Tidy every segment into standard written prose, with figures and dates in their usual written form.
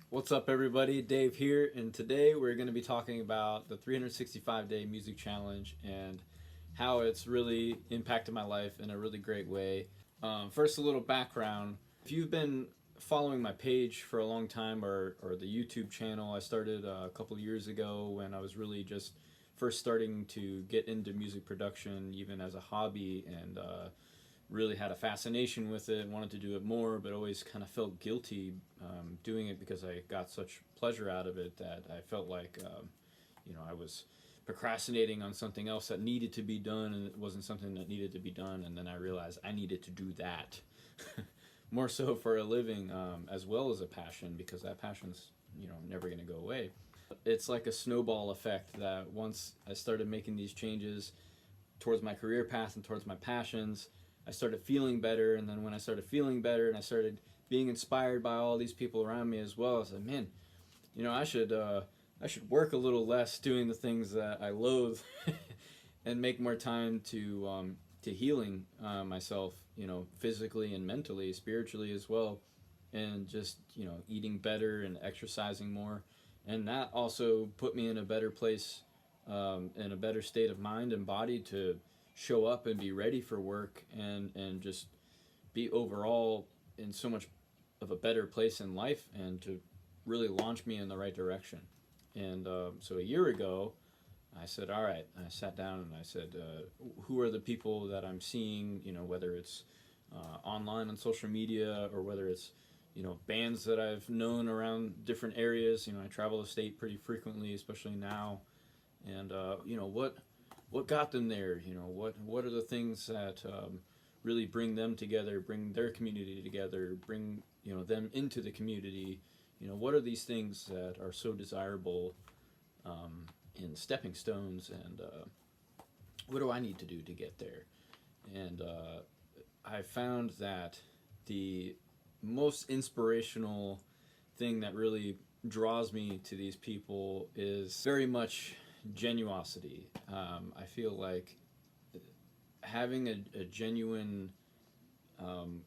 What's up, everybody? Dave here, and today we're going to be talking about the 365-day music challenge and how it's really impacted my life in a really great way. First, a little background. If you've been following my page for a long time or the YouTube channel, I started a couple of years ago when I was really just first starting to get into music production, even as a hobby, and really had a fascination with it, wanted to do it more, but always kind of felt guilty doing it because I got such pleasure out of it that I felt like I was procrastinating on something else that needed to be done, and it wasn't something that needed to be done. And then I realized I needed to do that more so for a living, as well as a passion, because that passion's never going to go away. It's like a snowball effect that once I started making these changes towards my career path and towards my passions, I started feeling better. And then when I started feeling better and I started being inspired by all these people around me as well, I said, man, I should work a little less doing the things that I loathe and make more time to healing myself, physically and mentally, spiritually as well, and just eating better and exercising more, and that also put me in a better place, in a better state of mind and body to show up and be ready for work, and just be overall in so much of a better place in life, and to really launch me in the right direction. And so a year ago, I said, all right. I sat down and I said, who are the people that I'm seeing, whether it's online on social media, or whether it's, bands that I've known around different areas. I travel the state pretty frequently, especially now. And, what got them there? What are the things that really bring them together, bring their community together, bring, them into the community? What are these things that are so desirable in stepping stones, and what do I need to do to get there? And I found that the most inspirational thing that really draws me to these people is very much genuosity. I feel like having a genuine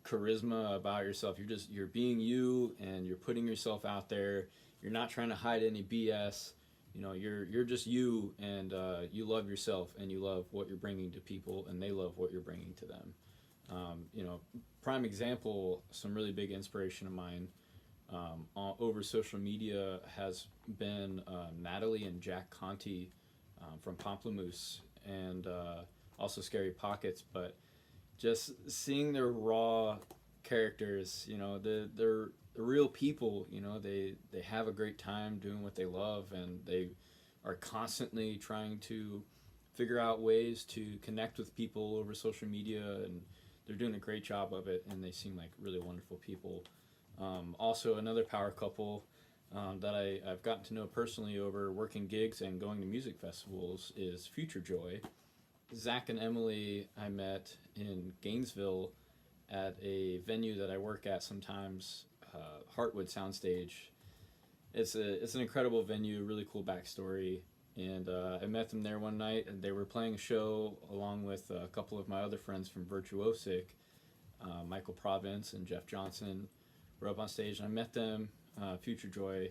charisma about yourself. You're being you, and you're putting yourself out there. You're not trying to hide any BS. You're just you, and you love yourself, and you love what you're bringing to people, and they love what you're bringing to them. Prime example, some really big inspiration of mine over social media has been Natalie and Jack Conti from Pomplamoose, and also Scary Pockets. But just seeing their raw characters, they're real people. They have a great time doing what they love, and they are constantly trying to figure out ways to connect with people over social media, and they're doing a great job of it, and they seem like really wonderful people. Also, another power couple that I've gotten to know personally over working gigs and going to music festivals is Future Joy. Zach and Emily I met in Gainesville at a venue that I work at sometimes, Heartwood Soundstage. It's an incredible venue, really cool backstory, and I met them there one night, and they were playing a show along with a couple of my other friends from Virtuosic, Michael Province and Jeff Johnson were up on stage, and I met them, Future Joy,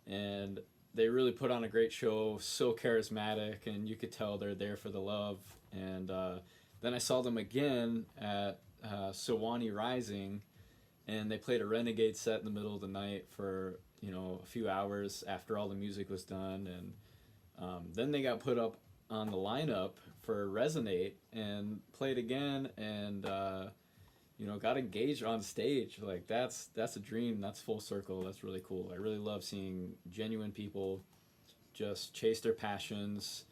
and they really put on a great show, so charismatic, and you could tell they're there for the love. And then I saw them again at Sewanee Rising, and they played a Renegade set in the middle of the night for a few hours after all the music was done, and then they got put up on the lineup for Resonate and played again, and got engaged on stage. Like, that's a dream. That's full circle. That's really cool. I really love seeing genuine people just chase their passions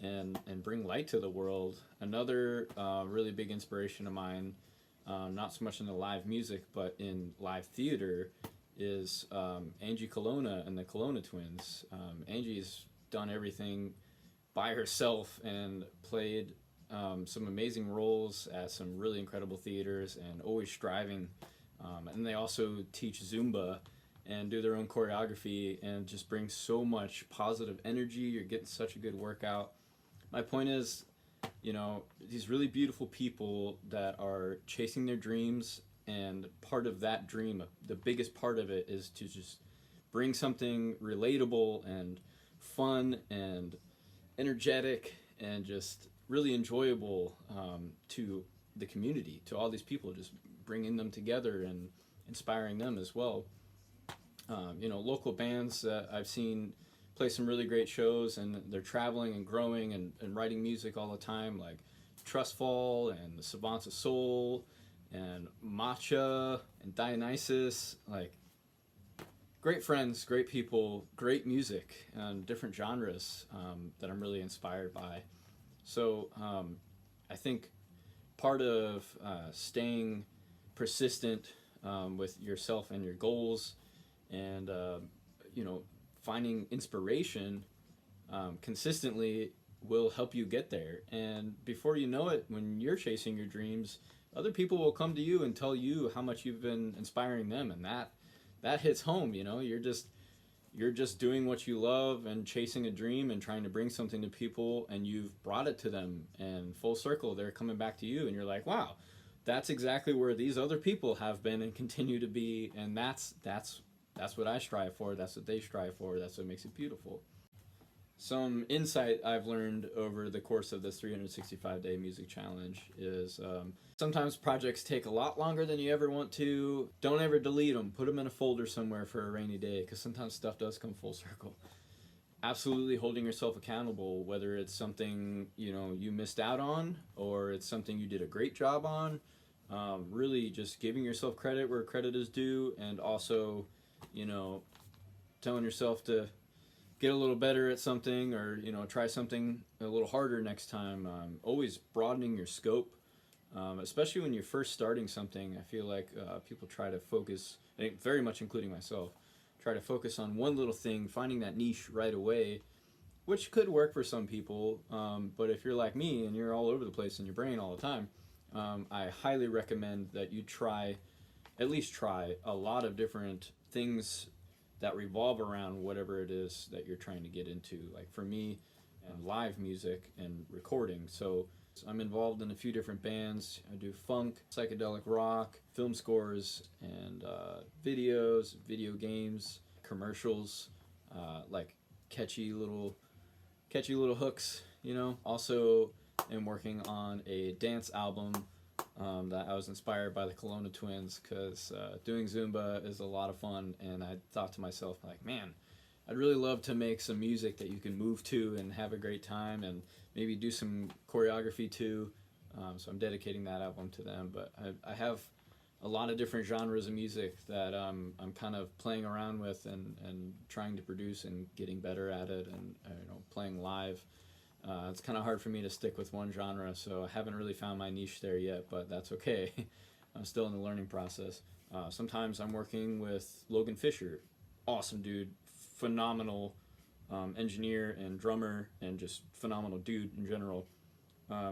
and bring light to the world. Another really big inspiration of mine, not so much in the live music, but in live theater, is Angie Colonna and the Colonna Twins. Angie's done everything by herself and played some amazing roles at some really incredible theaters, and always striving. And they also teach Zumba and do their own choreography, and just bring so much positive energy. You're getting such a good workout. My point is, these really beautiful people that are chasing their dreams, and part of that dream, the biggest part of it, is to just bring something relatable and fun and energetic and just really enjoyable to the community, to all these people, just bringing them together and inspiring them as well. Local bands that I've seen play some really great shows, and they're traveling and growing and writing music all the time, like Trustfall and the Savants of Soul and Matcha and Dionysus. Like, great friends, great people, great music, and different genres that I'm really inspired by. So I think part of staying persistent with yourself and your goals, and finding inspiration consistently will help you get there. And before you know it, when you're chasing your dreams, other people will come to you and tell you how much you've been inspiring them, and that hits home. You're just doing what you love and chasing a dream and trying to bring something to people, and you've brought it to them, and full circle they're coming back to you, and you're like, wow, that's exactly where these other people have been and continue to be. And that's what I strive for, that's what they strive for, that's what makes it beautiful. Some insight I've learned over the course of this 365-day music challenge is sometimes projects take a lot longer than you ever want to. Don't ever delete them. Put them in a folder somewhere for a rainy day, because sometimes stuff does come full circle. Absolutely holding yourself accountable, whether it's something you missed out on or it's something you did a great job on. Really just giving yourself credit where credit is due, and also telling yourself to get a little better at something, or try something a little harder next time. Always broadening your scope, especially when you're first starting something. I feel like people try to focus, very much including myself, try to focus on one little thing, finding that niche right away, which could work for some people. But if you're like me and you're all over the place in your brain all the time, I highly recommend that you at least try a lot of different things that revolve around whatever it is that you're trying to get into. Like for me, live music and recording. So I'm involved in a few different bands. I do funk, psychedelic rock, film scores, and videos, video games, commercials, like catchy little hooks. Also am working on a dance album that I was inspired by the Kelowna Twins, because doing Zumba is a lot of fun, and I thought to myself, like, man, I'd really love to make some music that you can move to and have a great time, and maybe do some choreography too. So I'm dedicating that album to them. But I have a lot of different genres of music that I'm kind of playing around with and trying to produce and getting better at it, and playing live. It's kind of hard for me to stick with one genre, so I haven't really found my niche there yet, but that's okay. I'm still in the learning process. Sometimes I'm working with Logan Fisher. Awesome dude, phenomenal engineer and drummer, and just phenomenal dude in general.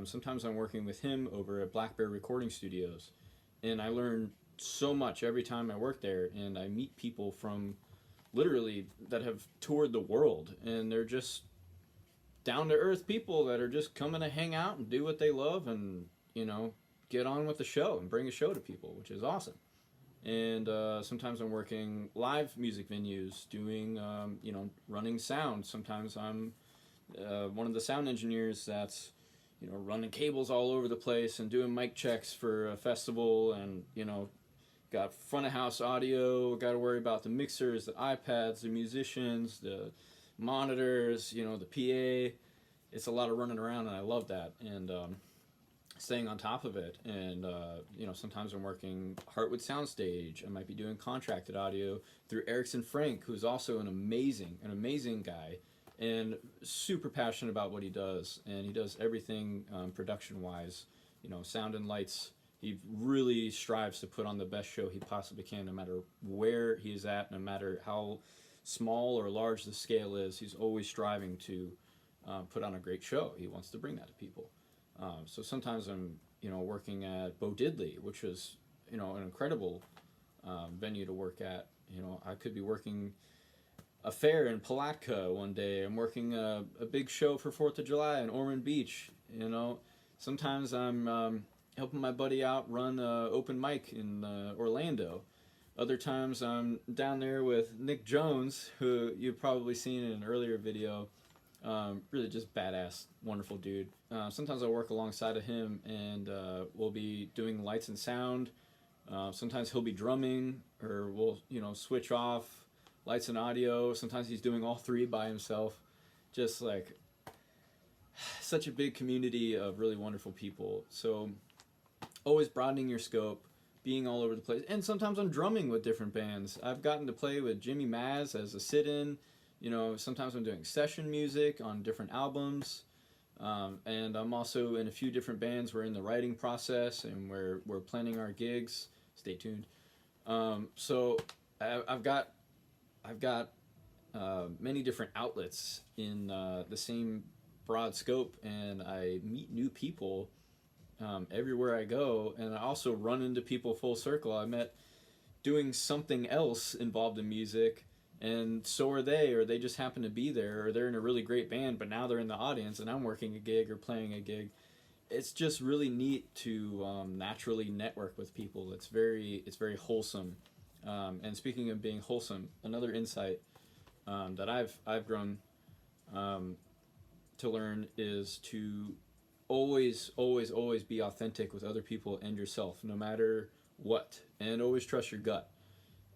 Sometimes I'm working with him over at Black Bear Recording Studios, and I learn so much every time I work there, and I meet people from literally that have toured the world, and they're just down-to-earth people that are just coming to hang out and do what they love, and get on with the show and bring a show to people, which is awesome. And sometimes I'm working live music venues, doing running sound. Sometimes I'm one of the sound engineers that's running cables all over the place and doing mic checks for a festival, and got front of house audio, got to worry about the mixers, the iPads, the musicians, the monitors, the PA. It's a lot of running around, and I love that, and staying on top of it. And sometimes I'm working Heartwood Soundstage. I might be doing contracted audio through Erickson Frank, who's also an amazing guy, and super passionate about what he does. And he does everything production wise, sound and lights. He really strives to put on the best show he possibly can, no matter where he's at, no matter how small or large the scale is. He's always striving to put on a great show. He wants to bring that to people. So sometimes I'm working at Bo Diddley, which is an incredible venue to work at. I could be working a fair in Palatka one day. I'm working a big show for 4th of July in Ormond Beach. Sometimes I'm helping my buddy out run an open mic in Orlando. Other times I'm down there with Nick Jones, who you've probably seen in an earlier video. Really just badass, wonderful dude. Sometimes I work alongside of him, and we'll be doing lights and sound. Sometimes he'll be drumming, or we'll switch off lights and audio. Sometimes he's doing all three by himself. Just like such a big community of really wonderful people. So always broadening your scope, being all over the place. And sometimes I'm drumming with different bands. I've gotten to play with Jimmy Maz as a sit-in. Sometimes I'm doing session music on different albums. And I'm also in a few different bands. We're in the writing process, and we're planning our gigs. Stay tuned. So I've got many different outlets in the same broad scope, and I meet new people everywhere I go, and I also run into people full circle I met doing something else involved in music, and so are they, or they just happen to be there, or they're in a really great band, but now they're in the audience, and I'm working a gig or playing a gig. It's just really neat to naturally network with people. It's very wholesome. And speaking of being wholesome, another insight that I've grown to learn is to always be authentic with other people and yourself, no matter what, and always trust your gut.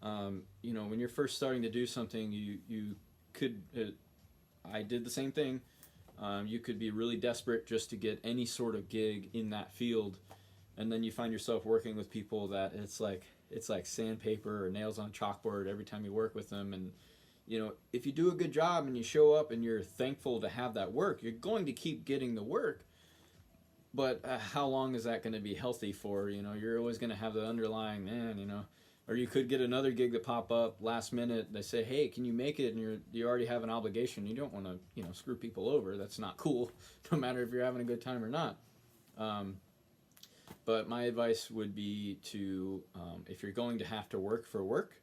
When you're first starting to do something, you could, I did the same thing. You could be really desperate just to get any sort of gig in that field, and then you find yourself working with people that it's like sandpaper or nails on chalkboard every time you work with them. And if you do a good job and you show up and you're thankful to have that work, you're going to keep getting the work. But how long is that going to be healthy for? You're always going to have the underlying, or you could get another gig that pop up last minute. They say, hey, can you make it? And you already have an obligation. You don't want to, screw people over. That's not cool, no matter if you're having a good time or not. But my advice would be to, if you're going to have to work for work,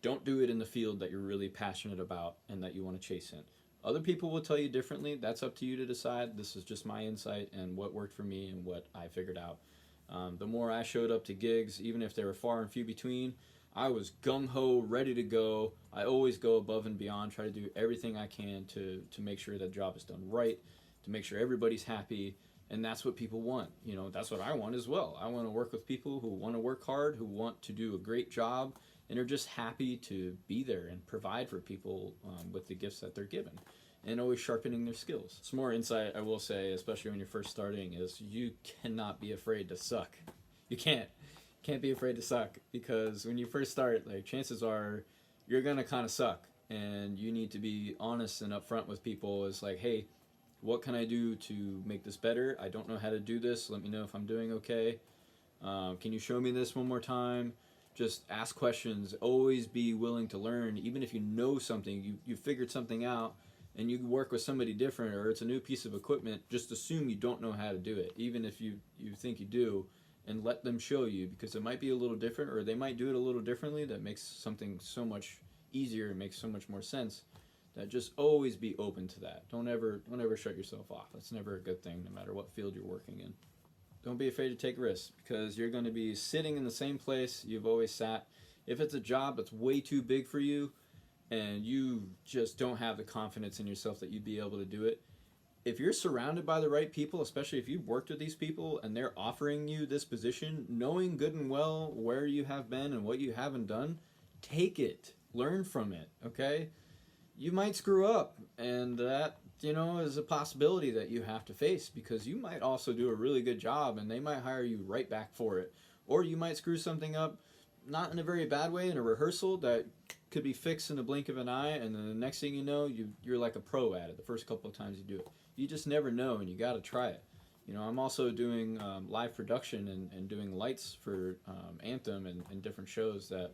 don't do it in the field that you're really passionate about and that you want to chase in. Other people will tell you differently. That's up to you to decide. This is just my insight and what worked for me and what I figured out. The more I showed up to gigs, even if they were far and few between, I was gung-ho, ready to go. I always go above and beyond, try to do everything I can to make sure that job is done right, to make sure everybody's happy, and that's what people want. That's what I want as well. I want to work with people who want to work hard, who want to do a great job, and are just happy to be there and provide for people with the gifts that they're given, and always sharpening their skills. Some more insight I will say, especially when you're first starting, is you cannot be afraid to suck. You can't be afraid to suck, because when you first start, chances are you're gonna kind of suck, and you need to be honest and upfront with people. It's like, hey, what can I do to make this better? I don't know how to do this. Let me know if I'm doing okay. Can you show me this one more time? Just ask questions. Always be willing to learn. Even if you know something, you figured something out, and you work with somebody different, or it's a new piece of equipment, just assume you don't know how to do it, even if you think you do, and let them show you, because it might be a little different, or they might do it a little differently that makes something so much easier and makes so much more sense. That just always be open to that. Don't ever shut yourself off. That's never a good thing, no matter what field you're working in. Don't be afraid to take risks, because you're going to be sitting in the same place you've always sat. If it's a job that's way too big for you and you just don't have the confidence in yourself that you'd be able to do it, if you're surrounded by the right people, especially if you've worked with these people and they're offering you this position, knowing good and well where you have been and what you haven't done, take it. Learn from it, okay? You might screw up, and that is a possibility that you have to face, because you might also do a really good job and they might hire you right back for it. Or you might screw something up, not in a very bad way, in a rehearsal that could be fixed in the blink of an eye, and then the next thing you know, you're like a pro at it the first couple of times you do it. You just never know, and you got to try it. I'm also doing live production and doing lights for Anthem and different shows that,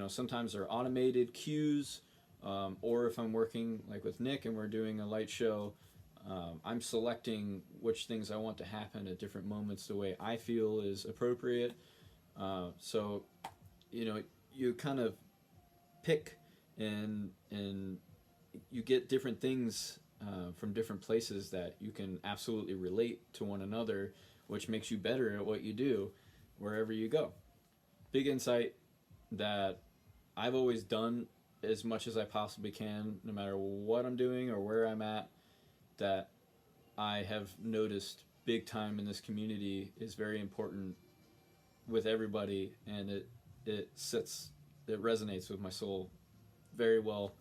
sometimes are automated cues. Or if I'm working like with Nick and we're doing a light show, I'm selecting which things I want to happen at different moments the way I feel is appropriate. So you kind of pick and you get different things from different places that you can absolutely relate to one another, which makes you better at what you do wherever you go. Big insight that I've always done as much as I possibly can, no matter what I'm doing or where I'm at, that I have noticed big time in this community is very important with everybody, and it sits it resonates with my soul very well,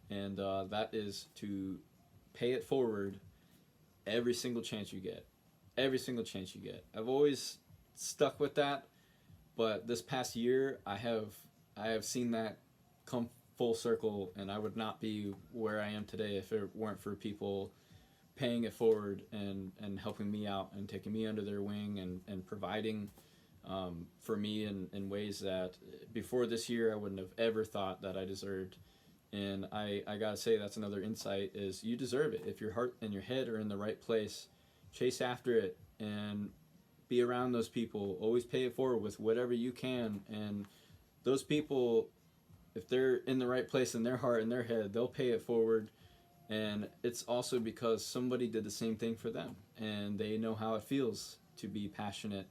and that is to pay it forward every single chance you get, every single chance you get. I've always stuck with that, but this past year I have seen that come full circle, and I would not be where I am today if it weren't for people paying it forward and helping me out and taking me under their wing and providing for me in ways that before this year I wouldn't have ever thought that I deserved. And I gotta say, that's another insight, is you deserve it. If your heart and your head are in the right place, chase after it and be around those people. Always pay it forward with whatever you can. And those people, if they're in the right place in their heart and their head, they'll pay it forward. And it's also because somebody did the same thing for them, and they know how it feels to be passionate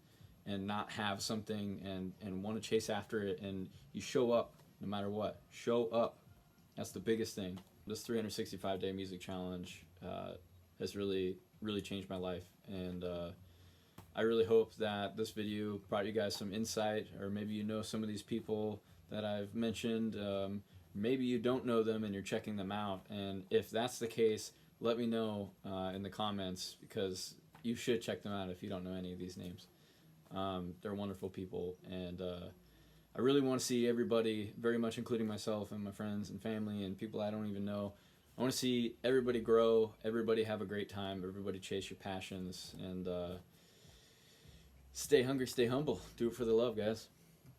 and not have something and want to chase after it. And you show up no matter what. Show up. That's the biggest thing. This 365-day music challenge has really, really changed my life. And I really hope that this video brought you guys some insight, or maybe you know some of these people that I've mentioned. Maybe you don't know them and you're checking them out. And if that's the case, let me know in the comments, because you should check them out if you don't know any of these names. They're wonderful people, and I really want to see everybody, very much including myself and my friends and family and people I don't even know. I want to see everybody grow, everybody have a great time, everybody chase your passions, and stay hungry, stay humble. Do it for the love, guys.